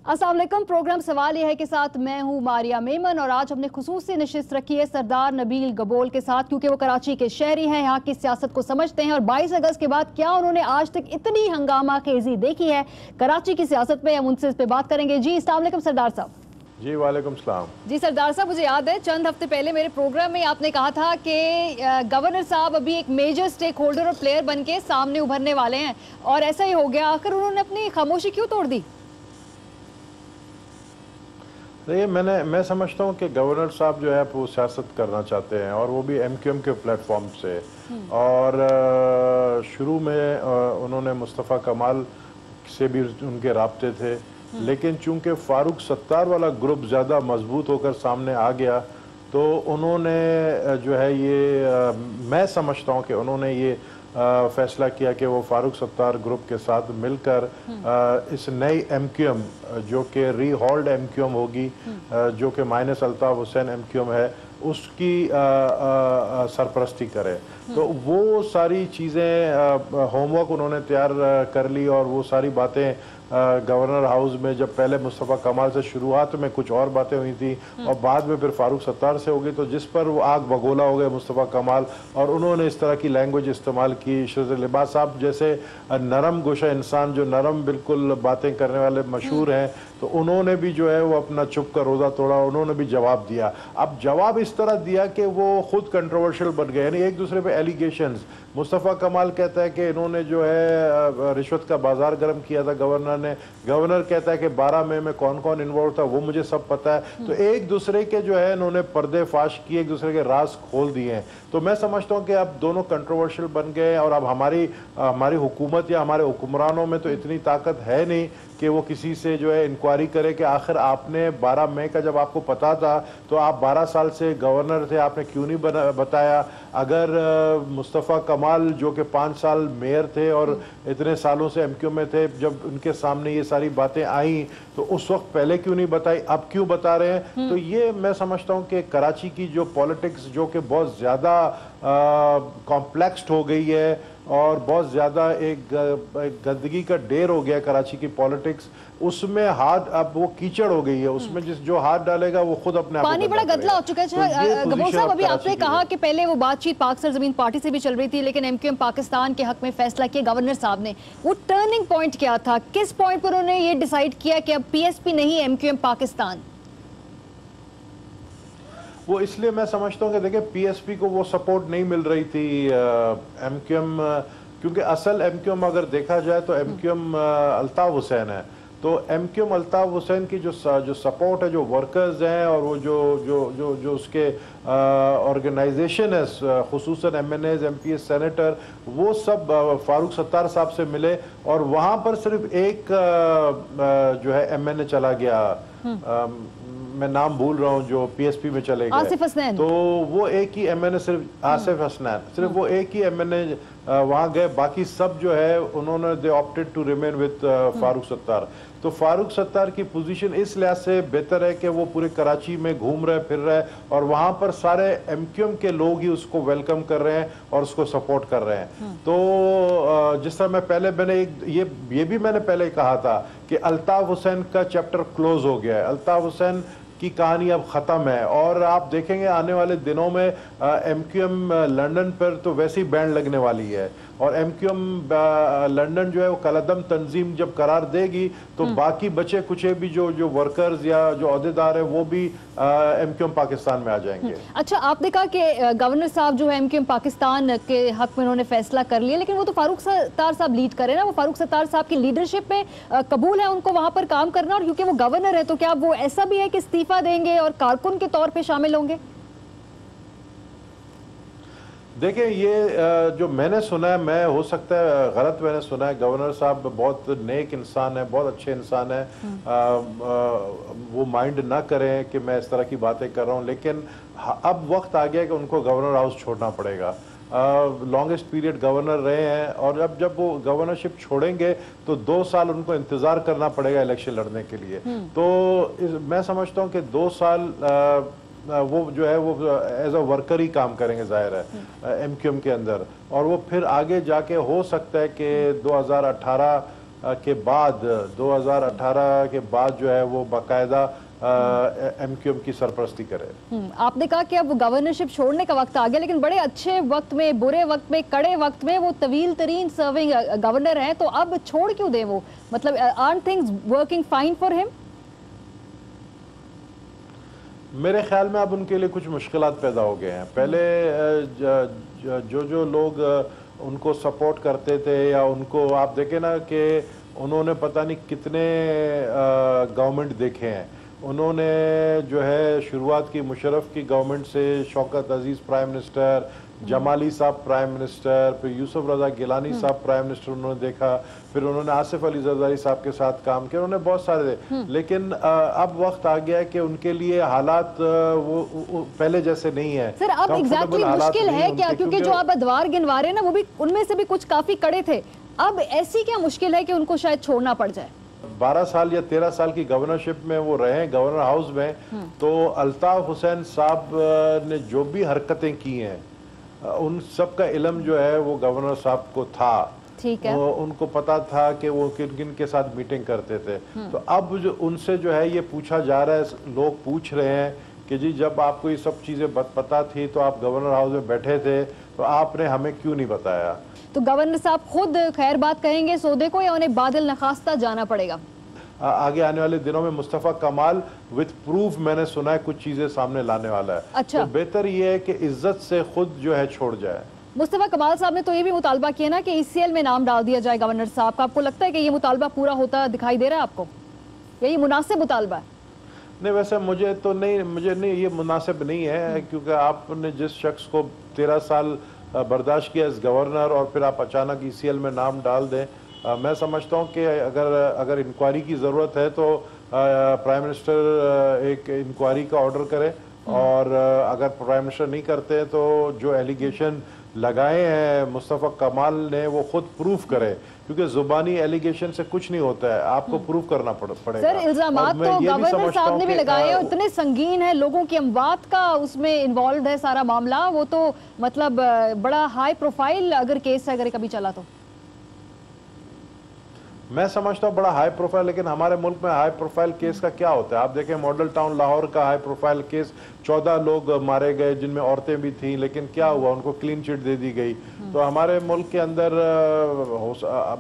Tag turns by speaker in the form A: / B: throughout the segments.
A: अस्सलाम वालेकुम। प्रोग्राम सवाल यह है के साथ मैं हूं मारिया मेमन और आज हमने खुसूसी नशिस्त रखी है सरदार नबील गबोल के साथ, क्योंकि वो कराची के शहरी हैं, यहाँ की सियासत को समझते हैं और 22 अगस्त के बाद क्या उन्होंने आज तक इतनी हंगामा खेजी देखी है कराची की सियासत में, हम उनसे इस पे बात करेंगे। जी अस्सलाम वालेकुम सरदार साहब।
B: जी वालेकुम सलाम।
A: जी सरदार साहब, मुझे याद है चंद हफ्ते पहले मेरे प्रोग्राम में आपने कहा था कि गवर्नर साहब अभी एक मेजर स्टेक होल्डर और प्लेयर बन के सामने उभरने वाले हैं और ऐसा ही हो गया। आखिर उन्होंने अपनी खामोशी क्यों तोड़ दी?
B: ये मैं समझता हूँ कि गवर्नर साहब जो है वो सियासत करना चाहते हैं और वो भी एमक्यूएम के प्लेटफॉर्म से। और शुरू में उन्होंने मुस्तफ़ा कमाल से भी उनके राब्ते थे, लेकिन चूंकि फारूक सत्तार वाला ग्रुप ज़्यादा मजबूत होकर सामने आ गया तो उन्होंने जो है ये मैं समझता हूँ कि उन्होंने ये फैसला किया कि वो फारूक सत्तार ग्रुप के साथ मिलकर इस नई एमक्यूएम जो कि रीहॉल्ड एमक्यूएम होगी, जो कि माइनस अल्ताफ हुसैन एमक्यूएम है, उसकी सरपरस्ती करे। तो वो सारी चीज़ें होमवर्क उन्होंने तैयार कर ली और वो सारी बातें गवर्नर हाउस में जब पहले मुस्तफ़ा कमाल से शुरुआत में कुछ और बातें हुई थी और बाद में फिर फारूक सत्तार से हो गई, तो जिस पर वो आग बगोला हो गए मुस्तफ़ा कमाल और उन्होंने इस तरह की लैंग्वेज इस्तेमाल की। शहज़ाद लिबास साहब जैसे नरम गोशा इंसान जो नरम बिल्कुल बातें करने वाले मशहूर हैं, तो उन्होंने भी जो है वो अपना चुप का रोज़ा तोड़ा, उन्होंने भी जवाब दिया। अब जवाब इस तरह दिया कि वो खुद कंट्रोवर्शियल बन गए, यानी एक दूसरे पे एलिगेशंस। मुस्तफ़ा कमाल कहता है कि इन्होंने जो है रिश्वत का बाजार गर्म किया था गवर्नर ने, गवर्नर कहता है कि 12 मई में कौन कौन इन्वॉल्व था वो मुझे सब पता है। तो एक दूसरे के जो है इन्होंने पर्दे फाश किए, एक दूसरे के राज खोल दिए हैं। तो मैं समझता हूँ कि अब दोनों कंट्रोवर्शियल बन गए और अब हमारी हुकूमत या हमारे हुक्मरानों में तो इतनी ताकत है नहीं कि वो किसी से जो है इंक्वायरी करे कि आखिर आपने 12 मई का जब आपको पता था तो आप 12 साल से गवर्नर थे, आपने क्यों नहीं बताया? अगर मुस्तफ़ा कमाल जो कि 5 साल मेयर थे और इतने सालों से एमक्यू में थे, जब उनके सामने ये सारी बातें आई तो उस वक्त पहले क्यों नहीं बताई, अब क्यों बता रहे हैं? तो ये मैं समझता हूँ कि कराची की जो पॉलिटिक्स जो कि बहुत ज़्यादा कॉम्प्लेक्स्ड हो गई है और बहुत ज़्यादा एक गंदगी का ढेर हो गया कराची की पॉलिटिक्स, उसमें हाथ अब वो कीचड़ हो गई है, उसमें जो हाथ डालेगा वो खुद अपने
A: पानी बड़ा गदला हो चुका है। तो गबोल साहब, अभी आपने कहा कि पहले वो बातचीत पाक सरजमीन पार्टी से भी चल रही थी, लेकिन एमक्यूएम पाकिस्तान के हक में फैसला किया गवर्नर साहब ने। वो टर्निंग पॉइंट क्या था? किस पॉइंट पर उन्होंने ये डिसाइड किया कि अब पीएसपी नहीं एमक्यूएम पाकिस्तान?
B: वो इसलिए मैं समझता हूँ कि देखिए पीएसपी को वो सपोर्ट नहीं मिल रही थी एमक्यूएम, क्योंकि असल एमक्यूएम अगर देखा जाए तो एमक्यूएम अल्ताफ हुसैन है। तो एमक्यूएम अल्ताफ हुसैन की जो सपोर्ट है, जो वर्कर्स हैं और वो जो उसके ऑर्गेनाइजेशन है, खुसूसन एमएनएज, एमपीएस, सेनेटर, वो सब फारूक सत्तार साहब से मिले और वहाँ पर सिर्फ एक जो है एमएनए चला गया, मैं नाम भूल रहा हूँ, जो पीएसपी में चले गए,
A: आसिफ हसनैन।
B: तो वो एक ही एमएनए, सिर्फ आसिफ हसनैन, सिर्फ वो एक ही एमएनए वहाँ गए, बाकी सब जो है उन्होंने they opted to remain with Farooq Sattar. तो फारूक सत्तार की पोजीशन इस लिहाज से बेहतर है कि वो पूरे कराची में घूम रहे फिर रहे और वहाँ पर सारे एमक्यूएम के लोग ही उसको वेलकम कर रहे हैं और उसको सपोर्ट कर रहे हैं। तो जिस तरह मैंने ये भी मैंने पहले कहा था कि अल्ताफ हुसैन का चैप्टर क्लोज हो गया है, अल्ताफ हुसैन की कहानी अब ख़त्म है। और आप देखेंगे आने वाले दिनों में एमक्यूएम लंदन पर तो वैसी बैंड लगने वाली है और एमक्यूएम लंदन जो है वो कलदम तंजीम जब करार देगी तो बाकी बचे कुचे भी जो वर्कर्स या जो अहदेदार है वो भी एमक्यूएम पाकिस्तान में आ जाएंगे।
A: अच्छा, आपने कहा कि गवर्नर साहब जो है एमक्यूएम पाकिस्तान के हक में उन्होंने फैसला कर लिया, लेकिन वो तो फारूक सत्तार साहब लीड करें ना, वो फारूक सत्तार साहब की लीडरशिप में कबूल है उनको वहां पर काम करना, और क्योंकि वो गवर्नर है तो क्या वो ऐसा भी है कि इस्तीफा देंगे और कारकुन के तौर पर शामिल होंगे?
B: देखिए ये जो मैंने सुना है, मैं हो सकता है गलत मैंने सुना है, गवर्नर साहब बहुत नेक इंसान है, बहुत अच्छे इंसान है, वो माइंड ना करें कि मैं इस तरह की बातें कर रहा हूँ, लेकिन अब वक्त आ गया कि उनको गवर्नर हाउस छोड़ना पड़ेगा। लॉन्गेस्ट पीरियड गवर्नर रहे हैं और अब जब वो गवर्नरशिप छोड़ेंगे तो 2 साल उनको इंतज़ार करना पड़ेगा इलेक्शन लड़ने के लिए। तो मैं समझता हूँ कि 2 साल वो जो है वो एज अ वर्कर ही काम करेंगे जाहिर है एमक्यूएम के अंदर, और वो फिर आगे जाके हो सकता है कि 2018 के बाद 2018 के बाद जो है वो बाकायदा MQM की सरपरस्ती करे।
A: आपने कहा कि अब गवर्नरशिप छोड़ने का वक्त आ गया, लेकिन बड़े अच्छे वक्त में, बुरे वक्त में, कड़े वक्त में वो तवील तरीन सर्विंग गवर्नर हैं, तो अब छोड़ क्यों दें वो? मतलब aren't things working fine for him?
B: मेरे ख्याल में अब उनके लिए कुछ मुश्किलात पैदा हो गए हैं। पहले जो लोग उनको सपोर्ट करते थे या उनको आप देखें ना कि उन्होंने पता नहीं कितने गवर्नमेंट देखे हैं। उन्होंने जो है शुरुआत की मुशर्रफ की गवर्नमेंट से, शौकत अजीज़ प्राइम मिनिस्टर, जमाली साहब प्राइम मिनिस्टर, फिर यूसुफ रजा गिलानी साहब प्राइम मिनिस्टर उन्होंने देखा, फिर उन्होंने आसिफ अली जरदारी साहब के साथ काम किया, उन्होंने बहुत सारे लेकिन अब वक्त आ गया कि उनके लिए हालात वो पहले जैसे नहीं है।
A: सर अब एग्जैक्टली मुश्किल है क्या? क्योंकि जो आप अदवार गिनवा रहे हैं ना, वो भी उनमें से भी कुछ काफी कड़े थे। अब ऐसी क्या मुश्किल है कि उनको शायद छोड़ना पड़ जाए?
B: 12 साल या 13 साल की गवर्नरशिप में वो रहे गवर्नर हाउस में, तो अल्ताफ हुसैन साहब ने जो भी हरकतें की हैं उन सब का इल्म जो है वो गवर्नर साहब को था।
A: ठीक है।
B: उनको पता था कि वो किन किन के साथ मीटिंग करते थे। तो अब जो उनसे जो है ये पूछा जा रहा है, लोग पूछ रहे हैं कि जी जब आपको ये सब चीज़ें पता थी तो आप गवर्नर हाउस में बैठे थे, तो आपने हमें क्यों नहीं बताया?
A: तो गवर्नर साहब खुद खैर बात कहेंगे सौदे को, या उन्हें बादल नखास्ता जाना पड़ेगा?
B: आगे आने वाले दिनों में मुस्तफ़ा कमाल विद प्रूफ मैंने सुना है कुछ चीजें सामने लाने वाला है।
A: अच्छा।
B: तो बेहतर ये है कि इज्जत से खुद जो है छोड़ जाए।
A: मुस्तफ़ा कमाल साहब ने तो ये भी मुतालबा किया ना कि ECL में नाम डाल दिया जाए गवर्नर साहब का। आपको लगता है कि ये मुतालबा पूरा होता दिखाई दे रहा है आपको, या ये मुनासिब मुतालबा है?
B: नहीं, वैसे मुझे नहीं ये मुनासिब नहीं है, क्योंकि आपने जिस शख्स को 13 साल बर्दाश्त किया एज गवर्नर और फिर आप अचानक ECL में नाम डाल दें, मैं समझता हूँ कि अगर इंक्वायरी की ज़रूरत है तो प्राइम मिनिस्टर एक इंक्वायरी का ऑर्डर करे, और अगर प्राइम मिनिस्टर नहीं करते तो जो एलिगेशन लगाए हैं मुस्तफ़ा कमाल ने वो खुद प्रूफ करे, क्योंकि जुबानी एलिगेशन से कुछ नहीं होता है, आपको प्रूफ करना पड़ेगा।
A: सर इल्जामात तो गवर्नर साहब ने भी लगाए हैं, इतने संगीन है, लोगों की अमवात का उसमें इन्वॉल्व है सारा मामला। वो तो मतलब बड़ा हाई प्रोफाइल अगर केस है, अगर कभी चला तो
B: मैं समझता हूँ बड़ा हाई प्रोफाइल, लेकिन हमारे मुल्क में हाई प्रोफाइल केस का क्या होता है? आप देखें मॉडल टाउन लाहौर का हाई प्रोफाइल केस, 14 लोग मारे गए जिनमें औरतें भी थीं, लेकिन क्या हुआ? उनको क्लीन चिट दे दी गई। तो हमारे मुल्क के अंदर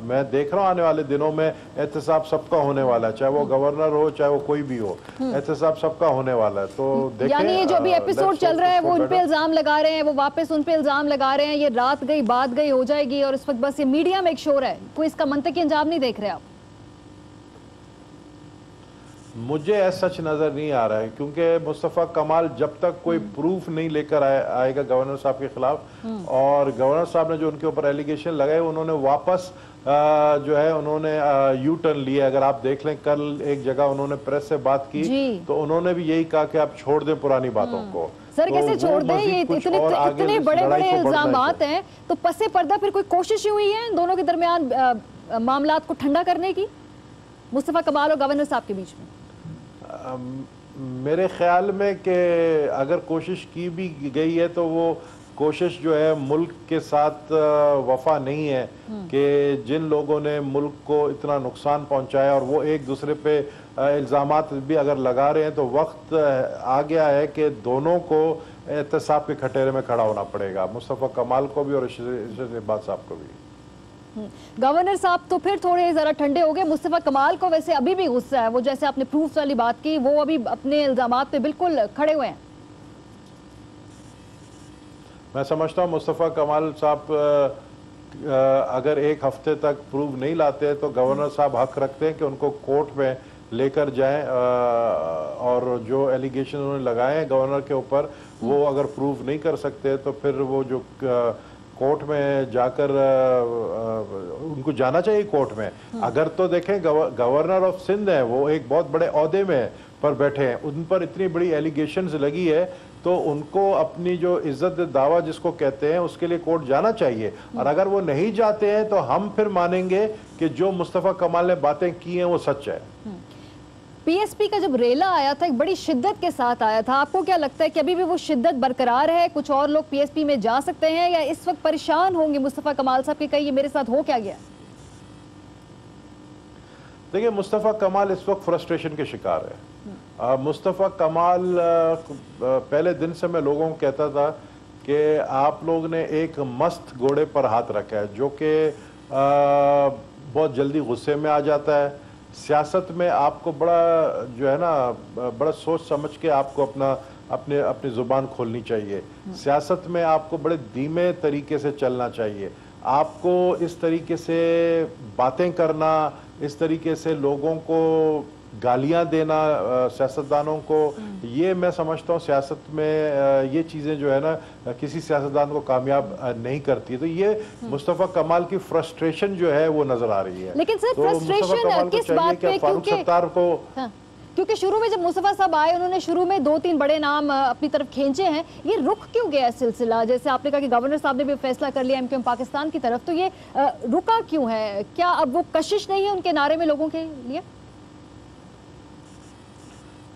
B: मैं देख रहा हूँ आने वाले दिनों में एहतसाब सबका होने वाला है, चाहे वो गवर्नर हो चाहे वो कोई भी हो, एहतसाब सबका होने वाला है। तो
A: यानी ये जो अभी एपिसोड चल रहा है वो उन पे इल्जाम लगा रहे हैं, वो वापस उन पे इल्जाम लगा रहे हैं, ये रात गई बात गई हो जाएगी, और इस वक्त बस ये मीडिया में एक शोर है, कोई इसका मंतकी अंजाम नहीं देख रहे आप?
B: मुझे ऐसा सच नज़र नहीं आ रहा है, क्योंकि मुस्तफ़ा कमाल जब तक कोई प्रूफ नहीं लेकर आएगा गवर्नर साहब के खिलाफ, और गवर्नर साहब ने जो उनके ऊपर एलिगेशन लगाए उन्होंने वापस जो है उन्होंने यू टर्न लिया। अगर आप देख लें कल एक जगह उन्होंने प्रेस से बात की तो उन्होंने भी यही कहा कि आप छोड़ दें पुरानी बातों को।
A: सर कैसे छोड़ दें? ये इतने बड़े बड़े इल्जामात हैं, तो पसे पर्दा फिर कोई कोशिश हुई है दोनों के दरमियान मामलात को ठंडा करने की, मुस्तफ़ा कमाल और गवर्नर साहब के बीच में?
B: मेरे ख्याल में कि अगर कोशिश की भी गई है तो वो कोशिश जो है मुल्क के साथ वफा नहीं है, कि जिन लोगों ने मुल्क को इतना नुकसान पहुंचाया और वो एक दूसरे पे इल्ज़ामात भी अगर लगा रहे हैं, तो वक्त आ गया है कि दोनों को एहतसाब के खटेरे में खड़ा होना पड़ेगा, मुस्तफ़ा कमाल को भी और रशीद अब्बास साहब को भी।
A: गवर्नर साहब तो फिर थोड़े जरा ठंडे हो गए, मुस्तफ़ा कमाल को वैसे अभी भी गुस्सा है, वो जैसे आपने प्रूफ वाली बात की, वो अभी अपने इल्जामात पे बिल्कुल खड़े हुए हैं।
B: मैं समझता हूँ मुस्तफ़ा कमाल साहब अगर एक हफ्ते तक प्रूफ नहीं लाते तो गवर्नर साहब हक रखते हैं कि उनको कोर्ट में लेकर जाएं, और जो एलिगेशन उन्होंने लगाए हैं गवर्नर के ऊपर वो अगर प्रूफ नहीं कर सकते तो फिर वो जो कोर्ट में जाकर उनको जाना चाहिए कोर्ट में। अगर तो देखें गवर्नर ऑफ सिंध है, वो एक बहुत बड़े ओहदे में पर बैठे हैं, उन पर इतनी बड़ी एलिगेशंस लगी है, तो उनको अपनी जो इज्जत दावा जिसको कहते हैं उसके लिए कोर्ट जाना चाहिए। और अगर वो नहीं जाते हैं तो हम फिर मानेंगे कि जो मुस्तफ़ा कमाल ने बातें की हैं वो सच है।
A: PSP का जब रेला आया था एक बड़ी शिद्दत के साथ आया था, आपको क्या लगता है कि अभी भी वो शिद्दत बरकरार है? कुछ और लोग PSP में जा सकते हैं, या इस वक्त परेशान होंगे मुस्तफ़ा कमाल साहब कि कहीं ये मेरे साथ हो क्या गया?
B: देखिए, मुस्तफ़ा कमाल इस वक्त फ्रस्ट्रेशन के शिकार है। मुस्तफ़ा कमाल पहले दिन से मैं लोगों को कहता था कि आप लोग ने एक मस्त घोड़े पर हाथ रखा है, जो कि बहुत जल्दी गुस्से में आ जाता है। सियासत में आपको बड़ा जो है ना, बड़ा सोच समझ के आपको अपनी ज़ुबान खोलनी चाहिए। सियासत में आपको बड़े धीमे तरीके से चलना चाहिए। आपको इस तरीके से बातें करना, इस तरीके से लोगों को गालियां देना, सियासतदानों को, ये मैं समझता हूँ सियासत में ये चीज़ें जो है ना किसी सियासतदान को कामयाब नहीं करती है। तो ये मुस्तफ़ा कमाल की फ्रस्ट्रेशन जो है वो नजर आ रही है।
A: लेकिन सर
B: तो
A: फ्रस्ट्रेशन किस बात पे?
B: फारूक सत्तार को
A: क्योंकि शुरू में जब मुस्तफा साहब आए, उन्होंने शुरू में 2-3 बड़े नाम अपनी तरफ खींचे हैं। ये रुक क्यों गया सिलसिला? जैसे आपने कहा कि गवर्नर साहब ने भी फैसला कर लिया एमक्यूएम पाकिस्तान की तरफ, तो ये रुका क्यों है? क्या अब वो कशिश नहीं है उनके नारे में लोगों के लिए?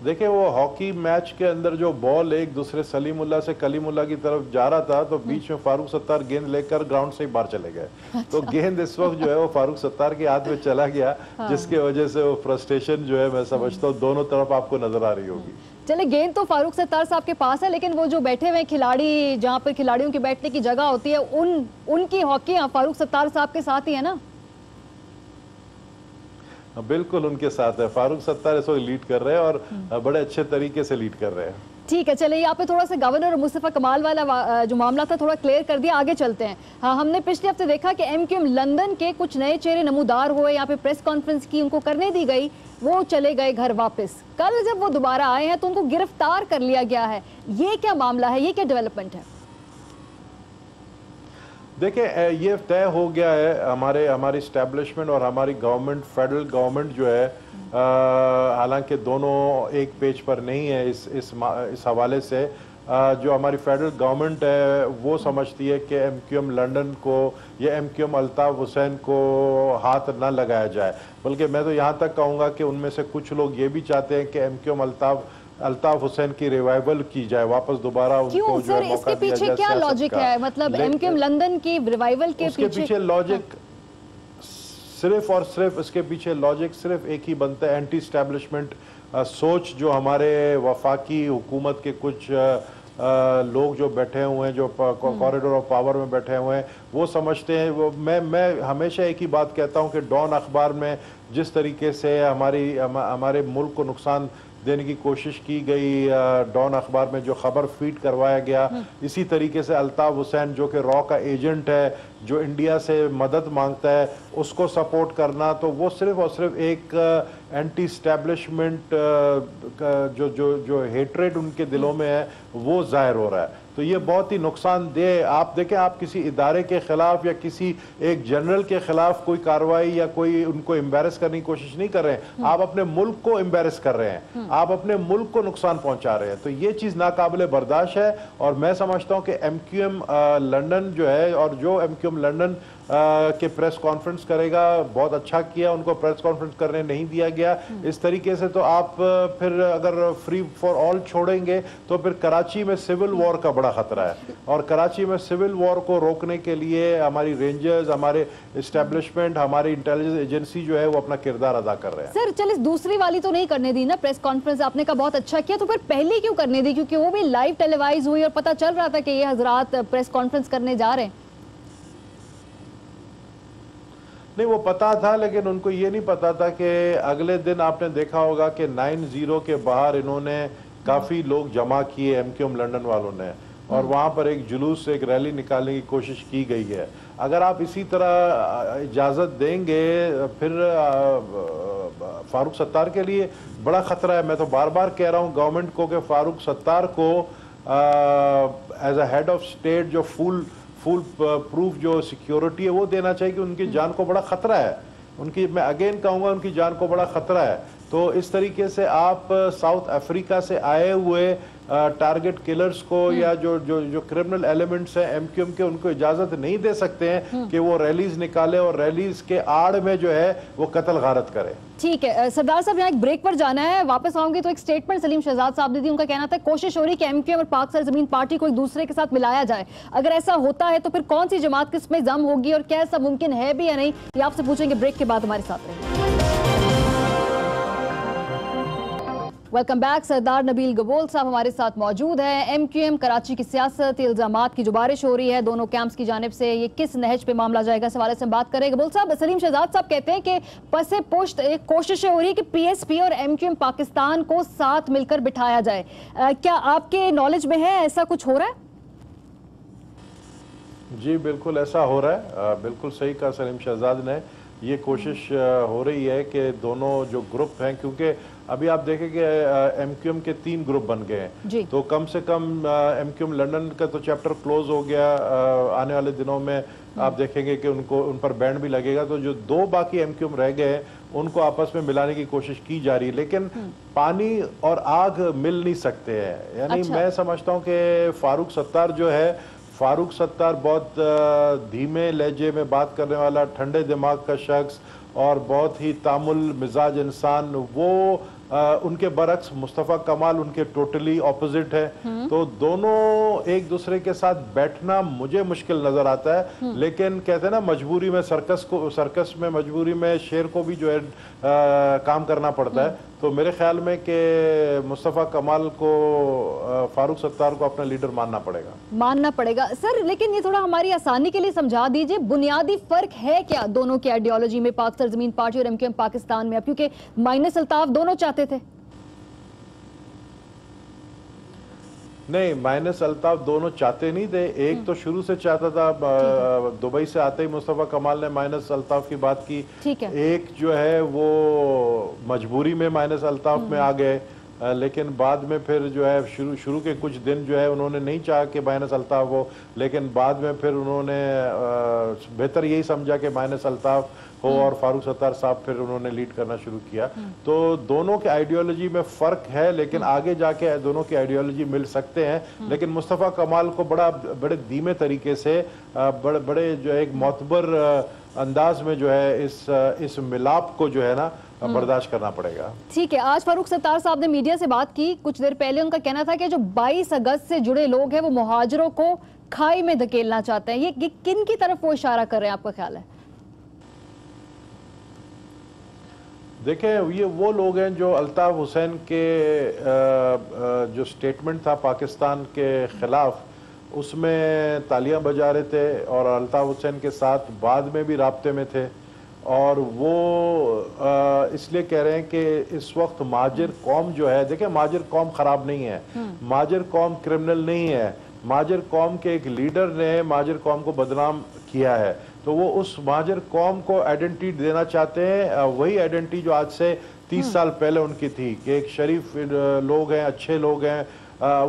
B: देखिए, वो हॉकी मैच के अंदर जो बॉल एक दूसरे सलीमुल्लाह से कलीमुल्लाह की तरफ जा रहा था, तो बीच में फारूक सत्तार गेंद लेकर ग्राउंड से ही बाहर चले गए। तो गेंद इस वक्त जो है वो फारूक सत्तार के हाथ में चला गया, जिसके वजह से वो फ्रस्ट्रेशन जो है मैं समझता हूँ दोनों तरफ आपको नजर आ रही होगी।
A: चले, गेंद तो फारूक सत्तार साहब के पास है, लेकिन वो जो बैठे हुए खिलाड़ी, जहाँ पर खिलाड़ियों की बैठने की जगह होती है, उनकी हॉकी फारूक सत्तार साहब के साथ ही है ना?
B: बिल्कुल उनके साथ है। फारूक सत्तार इस वक्त लीड कर रहे हैं और बड़े अच्छे तरीके से लीड कर रहे हैं।
A: ठीक है, चलिए यहाँ पे थोड़ा सा गवर्नर और मुस्तफा कमाल वाला जो मामला था थोड़ा क्लियर कर दिया, आगे चलते हैं। हाँ, हमने पिछले हफ्ते देखा कि एमक्यूएम लंदन के कुछ नए चेहरे नमूदार हुए, यहाँ पे प्रेस कॉन्फ्रेंस की उनको करने दी गई, वो चले गए घर वापस। कल जब वो दोबारा आए हैं तो उनको गिरफ्तार कर लिया गया है। ये क्या मामला है, ये क्या डेवलपमेंट है?
B: देखिए, ये तय हो गया है, हमारी इस्टेब्लिशमेंट और हमारी गवर्नमेंट, फेडरल गवर्नमेंट जो है, हालांकि दोनों एक पेज पर नहीं है इस हवाले से। जो हमारी फेडरल गवर्नमेंट है वो समझती है कि एमक्यूएम लंदन को या एमक्यूएम अल्ताफ हुसैन को हाथ ना लगाया जाए, बल्कि मैं तो यहाँ तक कहूँगा कि उनमें से कुछ लोग ये भी चाहते हैं कि एमक्यूएम अल्ताफ हुसैन की रिवाइवल की जाए, वापस दोबारा उनको जो है मौका दिया जाए।
A: क्या लॉजिक है? मतलब एमक्यूएम लंदन की रिवाइवल के
B: पीछे लॉजिक सिर्फ और सिर्फ, इसके पीछे लॉजिक सिर्फ एक ही बनता है, एंटी स्टैब्लिशमेंट सोच जो हमारे वफाकी हुकूमत के कुछ लोग जो बैठे हुए हैं, जो कॉरिडोर ऑफ पावर में बैठे हुए हैं, वो समझते हैं। वो मैं हमेशा एक ही बात कहता हूँ कि डॉन अखबार में जिस तरीके से हमारे मुल्क को नुकसान देने की कोशिश की गई, डॉन अखबार में जो खबर फीड करवाया गया, इसी तरीके से अल्ताफ हुसैन जो कि रॉ का एजेंट है, जो इंडिया से मदद मांगता है, उसको सपोर्ट करना, तो वो सिर्फ और सिर्फ एक एंटी स्टैब्लिशमेंट जो हेट्रेड उनके दिलों में है वो जाहिर हो रहा है। तो ये बहुत ही नुकसानदेह। आप देखें, आप किसी इदारे के खिलाफ या किसी एक जनरल के खिलाफ कोई कार्रवाई या कोई उनको एम्बेरस करने की कोशिश नहीं कर रहे हैं, आप अपने मुल्क को एम्बेरस कर रहे हैं, आप अपने मुल्क को नुकसान पहुंचा रहे हैं। तो ये चीज़ नाकाबिले बर्दाश्त है। और मैं समझता हूँ कि एमक्यूएम लंदन जो है, और जो एमक्यूएम लंदन के प्रेस कॉन्फ्रेंस करेगा, बहुत अच्छा किया, उनको प्रेस कॉन्फ्रेंस करने नहीं दिया गया। इस तरीके से तो आप फिर अगर फ्री फॉर ऑल छोड़ेंगे तो फिर कराची में सिविल वॉर का बड़ा खतरा है, और कराची में सिविल वॉर को रोकने के लिए हमारी रेंजर्स, हमारे इस्टेब्लिशमेंट, हमारी इंटेलिजेंस एजेंसी जो है वो अपना किरदार अदा कर रहे हैं।
A: सर चलिए, दूसरी वाली तो नहीं करने दी ना प्रेस कॉन्फ्रेंस, आपने कहा बहुत अच्छा किया, तो फिर पहली क्यों करने दी? क्योंकि वो भी लाइव टेलीवाइज हुई और पता चल रहा था कि ये हजरात प्रेस कॉन्फ्रेंस करने जा रहे हैं।
B: नहीं, वो पता था, लेकिन उनको ये नहीं पता था कि अगले दिन आपने देखा होगा कि 9-0 के बाहर इन्होंने काफ़ी लोग जमा किए एमक्यूएम लंदन वालों ने, और वहाँ पर एक जुलूस, एक रैली निकालने की कोशिश की गई है। अगर आप इसी तरह इजाज़त देंगे फिर फारूक सत्तार के लिए बड़ा ख़तरा है। मैं तो बार बार कह रहा हूँ गवर्नमेंट को कि फारूक सत्तार को as a head of state जो फुल प्रूफ जो सिक्योरिटी है वो देना चाहिए कि उनकी जान को बड़ा खतरा है, उनकी, मैं अगेन कहूँगा, उनकी जान को बड़ा खतरा है। तो इस तरीके से आप साउथ अफ्रीका से आए हुए टारगेट किलर्स को या जो क्रिमिनल एलिमेंट्स हैं एमक्यूएम के, उनको इजाजत नहीं दे सकते हैं कि वो रैलीज निकाले और रैलीज के आड़ में जो है वो कत्ल गारत करे।
A: ठीक है सरदार साहब, यहाँ एक ब्रेक पर जाना है, वापस आऊंगी तो एक स्टेटमेंट सलीम शहजाद साहब ने दी। उनका कहना था कोशिश हो रही कि एमक्यूएम और पाक सरजमीन पार्टी को एक दूसरे के साथ मिलाया जाए। अगर ऐसा होता है तो फिर कौन सी जमात किसमें जम होगी और क्या ऐसा मुमकिन है भी या नहीं, ये आपसे पूछेंगे ब्रेक के बाद। हमारे साथ रहेंगे। Welcome back. सरदार नबील गबोल साहब हमारे साथ मौजूद है। MQM कराची की सियासत, इल्जामात की जो बारिश हो रही है दोनों कैंप्स की जानिब से, ये किस नहज पे मामला जाएगा, इस हवाले से हम बात करें। गबोल साहब, सलीम शहजाद साहब कहते हैं कि पसे पुश्त एक कोशिश हो रही है कि PSP और MQM पाकिस्तान को साथ मिलकर बिठाया जाए। क्या आपके नॉलेज में है ऐसा कुछ हो रहा है?
B: जी बिल्कुल ऐसा हो रहा है। बिल्कुल सही कहा सलीम शहजाद ने। ये कोशिश हो रही है कि दोनों जो ग्रुप हैं, क्योंकि अभी आप देखें कि MQM के 3 ग्रुप बन गए हैं, तो कम से कम MQM लंदन का तो चैप्टर क्लोज हो गया। आने वाले दिनों में आप देखेंगे कि उन पर बैन भी लगेगा। तो जो 2 बाकी MQM रह गए हैं उनको आपस में मिलाने की कोशिश की जा रही है, लेकिन पानी और आग मिल नहीं सकते हैं। यानी मैं समझता हूँ कि फारूक सत्तार जो है, फारूक सत्तार बहुत धीमे लहजे में बात करने वाला, ठंडे दिमाग का शख्स और बहुत ही तामुल मिजाज इंसान, वो उनके बरक्स मुस्तफ़ा कमाल उनके टोटली ऑपोजिट है। तो दोनों एक दूसरे के साथ बैठना मुझे मुश्किल नजर आता है, लेकिन कहते हैं ना मजबूरी में सर्कस में मजबूरी में शेर को भी जो है काम करना पड़ता है। तो मेरे ख्याल में कि मुस्तफ़ा कमाल को फारूक सत्तार को अपना लीडर मानना पड़ेगा
A: सर। लेकिन ये थोड़ा हमारी आसानी के लिए समझा दीजिए, बुनियादी फर्क है क्या दोनों की आइडियोलॉजी में, पाक सरजमीन पार्टी और MQM पाकिस्तान में? अब क्योंकि माइनस अल्ताफ दोनों चाहते थे।
B: नहीं, माइनस अल्ताफ दोनों चाहते नहीं थे। एक तो शुरू से चाहता था, दुबई से आते ही मुस्तफ़ा कमाल ने माइनस अल्ताफ की बात की। एक जो है वो मजबूरी में माइनस अल्ताफ में आ गए, लेकिन बाद में फिर जो है शुरू के कुछ दिन जो है उन्होंने नहीं चाहा कि माइनस अल्ताफ हो, लेकिन बाद में फिर उन्होंने बेहतर यही समझा कि माइनस अल्ताफ हो और फारूक सत्तार साहब फिर उन्होंने लीड करना शुरू किया। तो दोनों के आइडियोलॉजी में फ़र्क है, लेकिन आगे जाके दोनों की आइडियोलॉजी मिल सकते हैं। लेकिन मुस्तफ़ा कमाल को बड़े धीमे तरीके से बड़े जो है एक मोतबर अंदाज में जो है इस मिलाप को जो है ना बर्दाश्त करना पड़ेगा।
A: ठीक है। आज फारूक सत्तार साहब ने मीडिया से बात की कुछ देर पहले। उनका कहना था कि जो 22 अगस्त से जुड़े लोग हैं वो मुहाजिरों को खाई में धकेलना चाहते हैं। ये किन की तरफ वो इशारा कर रहे हैं, आपका ख्याल है?
B: देखें, ये वो लोग हैं जो अल्ताफ हुसैन के जो स्टेटमेंट था पाकिस्तान के खिलाफ, उसमें तालियां बजा रहे थे और अल्ताफ हुसैन के साथ बाद में भी राब्ते में थे। और वो इसलिए कह रहे हैं कि इस वक्त माजिर कौम जो है, देखें माजिर कौम खराब नहीं है, माजिर कौम क्रिमिनल नहीं है, माजिर कौम के एक लीडर ने माजिर कौम को बदनाम किया है। तो वो उस माजिर कौम को आइडेंटिटी देना चाहते हैं, वही आइडेंटिटी जो आज से 30 साल पहले उनकी थी कि एक शरीफ लोग हैं, अच्छे लोग हैं,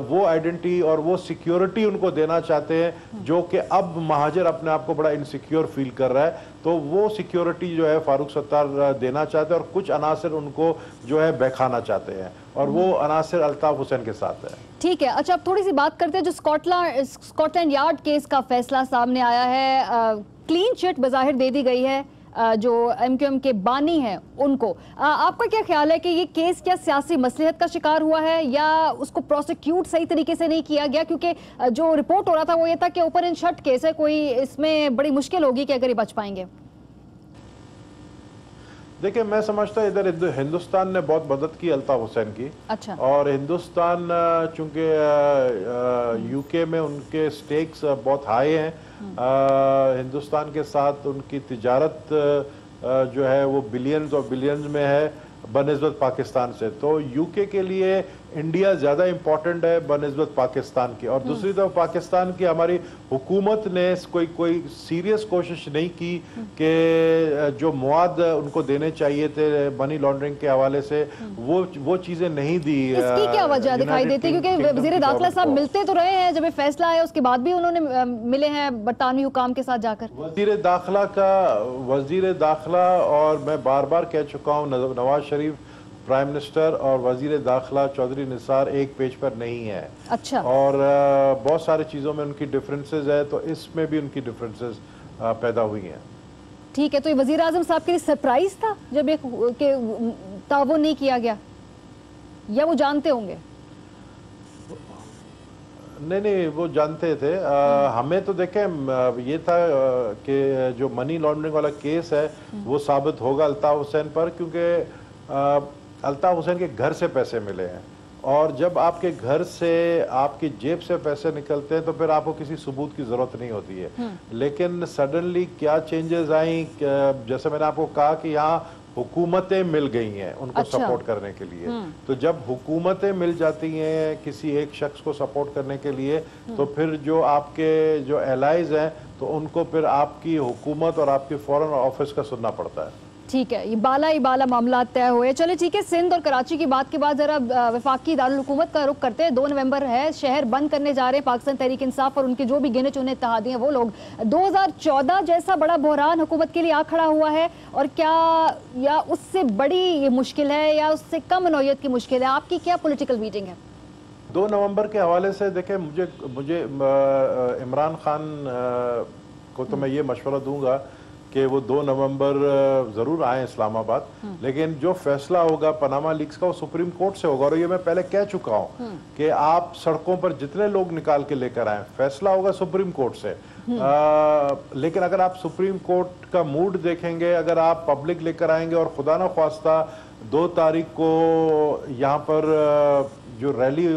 B: वो आइडेंटिटी और वो सिक्योरिटी उनको देना चाहते हैं, जो कि अब महाजिर अपने आप को बड़ा इनसिक्योर फील कर रहा है। तो वो सिक्योरिटी जो है फारूक सत्तार देना चाहते हैं और कुछ अनासर उनको जो है बहकाना चाहते हैं, और वो अनासर अल्ताफ हुसैन के साथ है।
A: ठीक है। अच्छा, अब थोड़ी सी बात करते हैं जो स्कॉटलैंड यार्ड केस का फैसला सामने आया है। क्लीन चिट बज़ाहिर दे दी गई है जो MQM के बानी हैं उनको। आपका क्या ख्याल है कि ये केस क्या सियासी मसलहत का शिकार हुआ है या उसको प्रोसिक्यूट सही तरीके से नहीं किया गया? क्योंकि जो रिपोर्ट हो रहा था वो ये था कि ओपन एंड शट केस है, कोई इसमें बड़ी मुश्किल होगी कि अगर ये बच पाएंगे।
B: देखिए, मैं समझता हूँ इधर हिंदुस्तान ने बहुत मदद की अल्ताफ हुसैन की।
A: अच्छा।
B: और हिंदुस्तान चूंकि UK में उनके स्टेक्स बहुत हाई हैं, हिंदुस्तान के साथ उनकी तिजारत जो है वो बिलियंस और बिलियंस में है बनिस्बत पाकिस्तान से। तो UK के लिए इंडिया ज़्यादा इम्पोर्टेंट है बनिस्बत पाकिस्तान की। और दूसरी तरफ पाकिस्तान की हमारी हुकूमत ने कोई सीरियस कोशिश नहीं की कि जो मुआद उनको देने चाहिए थे मनी लॉन्ड्रिंग के हवाले से, वो चीज़ें नहीं दी।
A: इसकी क्या वजह दिखाई देती है? क्योंकि वज़ीर दाखिला साहब मिलते तो रहे हैं, जब ये फैसला आया उसके बाद भी उन्होंने मिले हैं बरतानवी हुकाम के साथ जाकर।
B: वज़ीर दाखिला और मैं बार बार कह चुका हूँ, नवाज शरीफ प्राइम मिनिस्टर और वजीर दाखिला चौधरी निसार एक पेज पर नहीं है।
A: अच्छा।
B: और बहुत सारी चीज़ों में उनकी डिफरेंसेस है, तो इसमें भी उनकी डिफरेंसेस पैदा हुई हैं।
A: ठीक है। तो ये वजीर आजम साहब के लिए सरप्राइज था जब एक ताउन नहीं किया गया, या वो जानते होंगे?
B: नहीं, वो जानते थे। हमें तो देखें ये था कि जो मनी लॉन्ड्रिंग वाला केस है वो साबित होगा अल्ताफ हुसैन पर, क्योंकि अल्ताफ हुसैन के घर से पैसे मिले हैं, और जब आपके घर से, आपकी जेब से पैसे निकलते हैं तो फिर आपको किसी सबूत की जरूरत नहीं होती है। लेकिन सडनली क्या चेंजेस आई, जैसे मैंने आपको कहा कि यहाँ हुकूमतें मिल गई हैं उनको सपोर्ट करने के लिए। तो जब हुकूमतें मिल जाती हैं किसी एक शख्स को सपोर्ट करने के लिए, तो फिर जो आपके जो एलाइज हैं तो उनको फिर आपकी हुकूमत और आपकी फॉरेन ऑफिस का सुनना पड़ता है।
A: ठीक है, ये बाला ही बाला मामला तय हुए। चले ठीक है, सिंध और कराची की बात के बाद जरा वफाकी दारुल हुकूमत का रुख करते हैं। 2 नवंबर है, शहर बंद करने जा रहे हैं पाकिस्तान तहरीक इंसाफ और उनके जो भी गिने चुने इत्तेहादी हैं वो लोग। 2014 जैसा बड़ा बहरान हुकूमत के लिए आ खड़ा हुआ है, और क्या या उससे बड़ी ये मुश्किल है या उससे कम नौयत की मुश्किल है? आपकी क्या पॉलिटिकल मीटिंग है?
B: 2 नवंबर के हवाले से देखें, मुझे इमरान खान को तो मैं ये मशवरा दूंगा कि वो 2 नवंबर ज़रूर आए इस्लामाबाद, लेकिन जो फैसला होगा पनामा लीक्स का वो सुप्रीम कोर्ट से होगा। और ये मैं पहले कह चुका हूँ कि आप सड़कों पर जितने लोग निकाल के लेकर आए, फैसला होगा सुप्रीम कोर्ट से। लेकिन अगर आप सुप्रीम कोर्ट का मूड देखेंगे, अगर आप पब्लिक लेकर आएंगे और खुदा न ख्वास्ता 2 तारीख को यहाँ पर जो रैली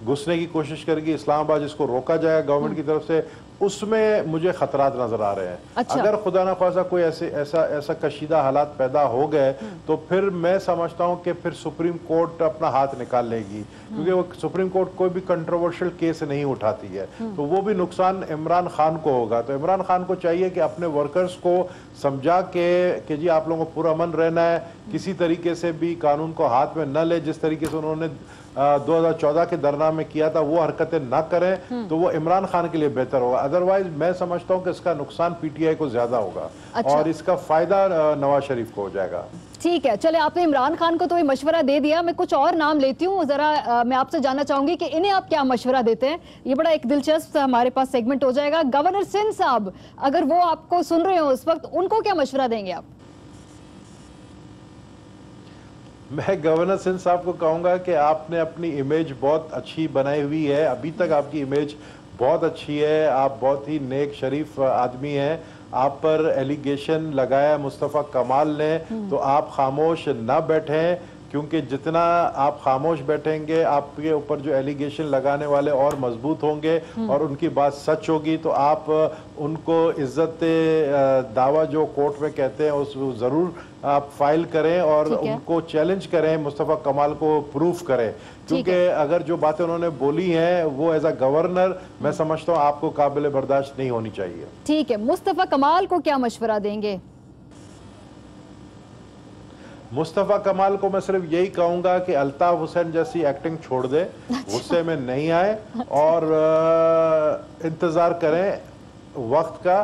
B: घुसने की कोशिश करेगी इस्लामाबाद, जिसको रोका जाएगा गवर्नमेंट की तरफ से, उसमें मुझे खतरात नजर आ रहे हैं।
A: अच्छा।
B: अगर खुदा ना ख्वासा कोई ऐसा कशीदा हालात पैदा हो गए तो फिर मैं समझता हूं कि फिर सुप्रीम कोर्ट अपना हाथ निकाल लेगी, क्योंकि वो सुप्रीम कोर्ट कोई भी कंट्रोवर्शियल केस नहीं उठाती है, तो वो भी नुकसान इमरान खान को होगा। तो इमरान खान को चाहिए कि अपने वर्कर्स को समझा कि जी आप लोगों को पूरा अमन रहना है, किसी तरीके से भी कानून को हाथ में न ले। जिस तरीके से उन्होंने 2014 के दरना में किया था वो हरकतें ना करें, तो वो इमरान खान के लिए बेहतर होगा। अदरवाइज मैं समझता हूं कि इसका नुकसान पीटीआई को ज्यादा होगा। अच्छा। और इसका फायदा नवाज शरीफ को हो जाएगा। ठीक
A: है, चले आपने इमरान खान को तो ये मशवरा दे दिया, मैं कुछ और नाम लेती हूँ। जरा मैं आपसे जानना चाहूंगी कि इन्हें आप क्या मशवरा देते हैं। ये बड़ा एक दिलचस्प हमारे पास सेगमेंट हो जाएगा। गवर्नर सिंध साहब, अगर वो आपको सुन रहे हो इस वक्त, उनको क्या मशवरा देंगे आप?
B: मैं गवर्नर सिंध साहब को कहूँगा कि आपने अपनी इमेज बहुत अच्छी बनाई हुई है, अभी तक आपकी इमेज बहुत अच्छी है, आप बहुत ही नेक शरीफ आदमी हैं। आप पर एलिगेशन लगाया मुस्तफ़ा कमाल ने, तो आप खामोश ना बैठें, क्योंकि जितना आप खामोश बैठेंगे आपके ऊपर जो एलिगेशन लगाने वाले और मजबूत होंगे और उनकी बात सच होगी, तो आप उनको इज्जत दावा जो कोर्ट में कहते हैं उस ज़रूर आप फाइल करें और उनको चैलेंज करें, मुस्तफ़ा कमाल को प्रूफ करें, क्योंकि अगर जो बातें उन्होंने बोली हैं वो एज अ गवर्नर मैं समझता हूँ आपको काबिल बर्दाश्त नहीं होनी चाहिए।
A: ठीक है, मुस्तफ़ा कमाल को क्या मशवरा देंगे?
B: मुस्तफ़ा कमाल को मैं सिर्फ यही कहूंगा कि अल्ताफ हुसैन जैसी एक्टिंग छोड़ दे, गुस्से में नहीं आए और इंतजार करें वक्त का।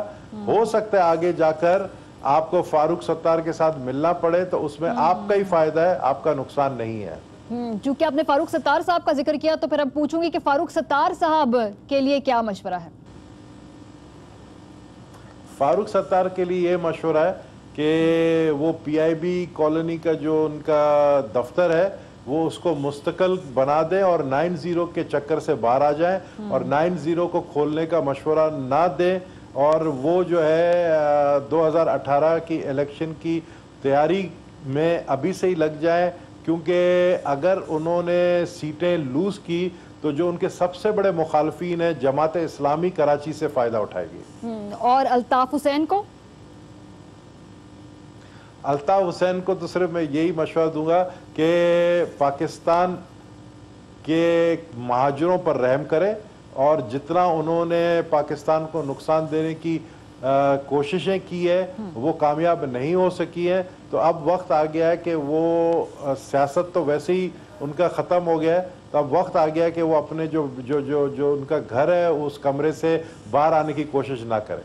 B: हो सकता है आगे जाकर आपको फारूक सत्तार के साथ मिलना पड़े, तो उसमें आपका ही फायदा है, आपका नुकसान नहीं है।
A: चूंकि आपने फारूक सत्तार साहब का जिक्र किया, तो फिर अब पूछूंगी कि फारूक सत्तार साहब के लिए क्या मशवरा है?
B: फारूक सत्तार के लिए ये मशवरा है कि वो पीआईबी कॉलोनी का जो उनका दफ्तर है वो उसको मुस्तकिल बना दें और 90 के चक्कर से बाहर आ जाएं और 90 को खोलने का मशवरा ना दें, और वो जो है 2018 की इलेक्शन की तैयारी में अभी से ही लग जाए, क्योंकि अगर उन्होंने सीटें लूज की तो जो उनके सबसे बड़े मुखालफीन है जमात इस्लामी कराची से फायदा उठाएगी।
A: और अल्ताफ हुसैन को?
B: अल्ताफ हुसैन को तो सिर्फ मैं यही मशवरा दूंगा कि पाकिस्तान के महाजरों पर रहम करे, और जितना उन्होंने पाकिस्तान को नुकसान देने की कोशिशें की है वो कामयाब नहीं हो सकी है। तो अब वक्त आ गया है कि वो सियासत तो वैसे ही उनका ख़त्म हो गया है, तो अब वक्त आ गया है कि वो अपने जो जो जो जो उनका घर है उस कमरे से बाहर आने की कोशिश ना करें।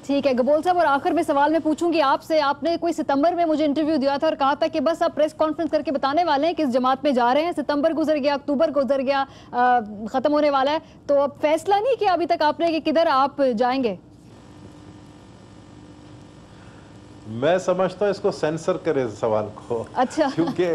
A: ठीक है गबोल साहब, और आखिर में सवाल मैं पूछूंगी आपसे, आपने कोई सितंबर में मुझे इंटरव्यू दिया था और कहा था कि बस आप प्रेस कॉन्फ्रेंस करके बताने वाले हैं किस जमात में जा रहे हैं। सितंबर गुजर गया, अक्टूबर गुजर गया, खत्म होने वाला है, तो अब फैसला नहीं किया अभी तक आपने कि किधर आप जाएंगे?
B: मैं समझता हूँ इसको सेंसर करे सवाल को।
A: अच्छा।
B: क्योंकि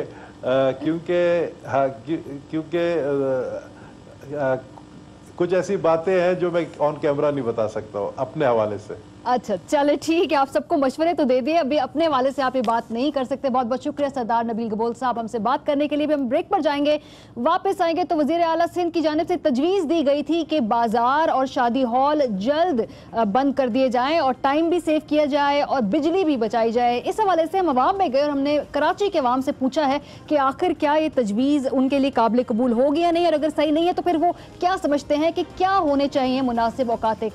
B: कुछ ऐसी बातें हैं जो मैं ऑन कैमरा नहीं बता सकता हूँ अपने हवाले से।
A: अच्छा चले ठीक है, आप सबको मशवरे तो दे दिए, अभी अपने वाले से आप ये बात नहीं कर सकते। बहुत बहुत शुक्रिया सरदार नबील गबोल साहब हमसे बात करने के लिए। भी हम ब्रेक पर जाएंगे, वापस आएंगे तो वजीर आला सिंध की जानिब से तजवीज़ दी गई थी कि बाजार और शादी हॉल जल्द बंद कर दिए जाएं और टाइम भी सेव किया जाए और बिजली भी बचाई जाए। इस हवाले से हम अवाम में गए और हमने कराची के अवाम से पूछा है कि आखिर क्या ये तजवीज़ उनके लिए काबिल कबूल होगी या नहीं, और अगर सही नहीं है तो फिर वो क्या समझते हैं कि क्या होने चाहिए मुनासिब औकात